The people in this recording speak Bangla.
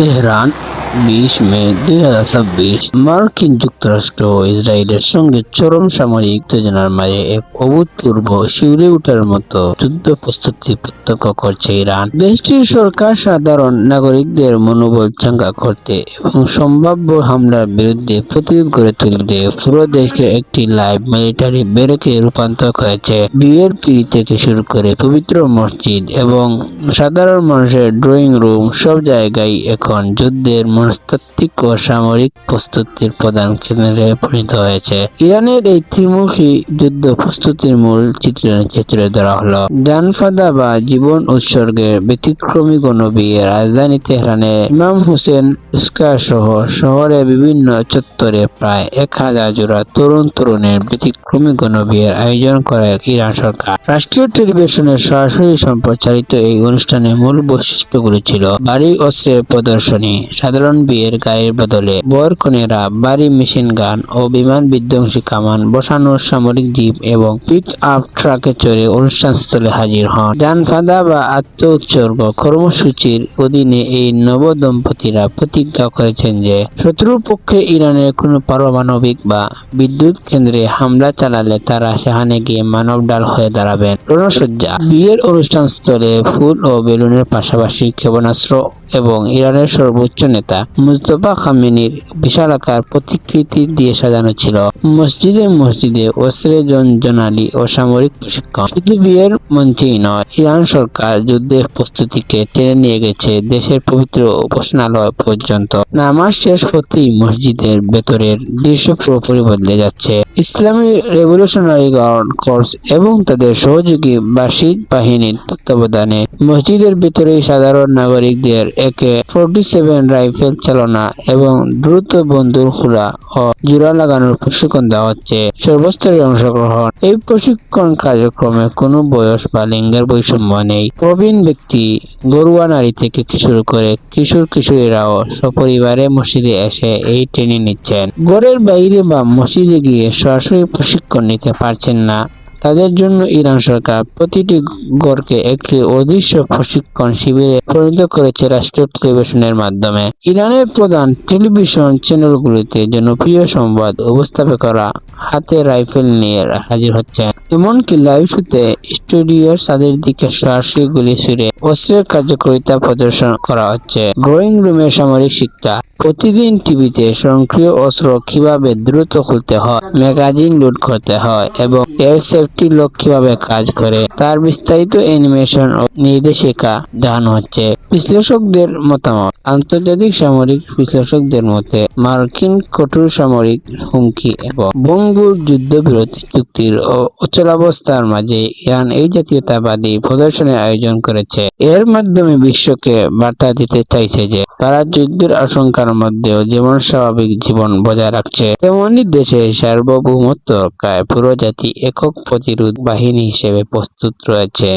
তেহরান 20 মে 2026। মার্কিন যুক্তরাষ্ট্র ও ইসরায়েলের সঙ্গে চরম সামরিক উত্তেজনার মাঝে এক অভূতপূর্ব শিউরে ওঠার মতো যুদ্ধ প্রস্তুতি প্রত্যক্ষ করছে ইরান। দেশটির সরকার সাধারণ নাগরিকদের মনোবল চাঙ্গা করতে এবং সম্ভাব্য হামলার বিরুদ্ধে প্রতিরোধ গড়ে তুলতে পুরো দেশকে একটি লাইভ মিলিটারি ব্যারাকে রূপান্তর করেছে। বিয়ের পিঁড়ি থেকে শুরু করে পবিত্র মসজিদ এবং সাধারণ মানুষের ড্রয়িং রুম, সব জায়গায় এখন যুদ্ধের মনস্তাত্ত্বিক ও সামরিক প্রস্তুতির প্রধান কেন্দ্রে পরিণত হয়েছে। ইরানের এই ত্রিমুখী যুদ্ধ প্রস্তুতির মূল চিত্রে তুলে ধরা হলো জানফাদা বা জীবন উৎসর্গের ব্যতিক্রমী গণবিয়ে। রাজধানী তেহরানে ইমাম হুসেন স্কয়ার সহ শহরের বিভিন্ন চত্বরে প্রায় 1000 জোড়া তরুণের ব্যতিক্রমী গণবিয়ের আয়োজন করে ইরান সরকার। রাষ্ট্রীয় টেলিভিশনের সরাসরি সম্প্রচারিত এই অনুষ্ঠানের মূল বৈশিষ্ট্যগুলি ছিল ভারী অস্ত্রের প্রদর্শনী, সাধারণ বিয়ের গায়ের বদলে বর কনেরা ভারী মেশিন গান ও বিমান বিধ্বংসী কামান বসানো সামরিক জিপ এবং পিক আপ ট্রাকে চড়ে অনুষ্ঠানস্থলে হাজির হন। জানফাদা বা আত্ম উৎসর্গ কর্মসূচির অধীনে এই নব দম্পতিরা প্রতিজ্ঞা করেছেন যে শত্রুর পক্ষে ইরানের কোনো পারমাণবিক বা বিদ্যুৎ কেন্দ্রে হামলা চালালে তারা সেখানে গিয়ে মানব ডাল হয়ে দাঁড়াবেন। রণসজ্জা, বিয়ের অনুষ্ঠানস্থলে ফুল ও বেলুনের পাশাপাশি ক্ষেপণাস্ত্র এবং ইরানের সর্বোচ্চ নেতা মুজতবা খামেনির বিশালাকার প্রতিকৃতি দিয়ে সাজানো ছিল। মসজিদে অস্ত্রের জঞ্জনালি ও সামরিক প্রশিক্ষণ। শুধু বিয়ের মঞ্চেই নয়, ইরান সরকার যুদ্ধের প্রস্তুতিকে টেনে নিয়ে গেছে দেশের পবিত্র উপাসনালয় পর্যন্ত। নামাজ শেষ হতেই মসজিদের ভেতরের দৃশ্য পুরোপুরি বদলে যাচ্ছে। ইসলামী রেভলিউশনারি গার্ড কর্পস এবং তাদের সহযোগী বাসিদ বাহিনীর তত্ত্বাবধানে মসজিদের ভেতরেই সাধারণ নাগরিকদের AK-47 রাইফেল চালনা এবং দ্রুত বন্দুক খোলা ও জোড়া লাগানোর প্রশিক্ষণ দেওয়া হচ্ছে। সর্বস্তরের অংশগ্রহণ। এই প্রশিক্ষণ কার্যক্রমে কোনো বয়স বা লিঙ্গের বৈষম্য নেই। প্রবীণ ব্যক্তি, ঘরোয়া নারী থেকে শুরু করে কিশোরীরাও সপরিবারে মসজিদে এসে এই ট্রেনিং নিচ্ছেন। ঘরের বাইরে বা মসজিদে গিয়ে সরাসরি প্রশিক্ষণ নিতে পারছেন না, তাদের জন্য ইরান সরকার প্রতিটি ঘরকে একটি অদৃশ্য প্রশিক্ষণ শিবিরে পরিণত করেছে রাষ্ট্রীয় টেলিভিশনের মাধ্যমে। ইরানের প্রধান টেলিভিশন চ্যানেলগুলিতে জনপ্রিয় সংবাদ উপস্থাপকেরা হাতে রাইফেল নিয়ে হাজির হচ্ছেন। এমনকি লাইভ শোতে স্টুডিওর ছাদের দিকে সরাসরি গুলি ছুড়ে অস্ত্রের কার্যকারিতা প্রদর্শন করা হচ্ছে। ড্রয়িং রুমের সামরিক শিক্ষা। প্রতিদিন টিভিতে স্বয়ংক্রিয় অস্ত্র কিভাবে দ্রুত খুলতে হয়, ম্যাগাজিন লোড করতে হয় এবং এর সেফটি লক কিভাবে কাজ করে তার বিস্তারিত অ্যানিমেশন ও নির্দেশিকা দেখানো হচ্ছে। বিশ্লেষকদের মতামত। আন্তর্জাতিক সামরিক বিশ্লেষকদের মতে মার্কিন কঠোর সামরিক হুমকি এবং ভঙ্গুর যুদ্ধবিরতি চুক্তির অচলাবস্থার মাঝে ইরান এই জাতীয়তাবাদী প্রদর্শনের আয়োজন করেছে। এর মাধ্যমে বিশ্বকে বার্তা দিতে চাইছে যে তারা যুদ্ধের আশঙ্কার মধ্যেও যেমন স্বাভাবিক জীবন বজায় রাখছে, তেমনি দেশের সার্বভৌমত্ব রক্ষায় পুরো জাতি একক প্রতিরোধ বাহিনী হিসেবে প্রস্তুত রয়েছে।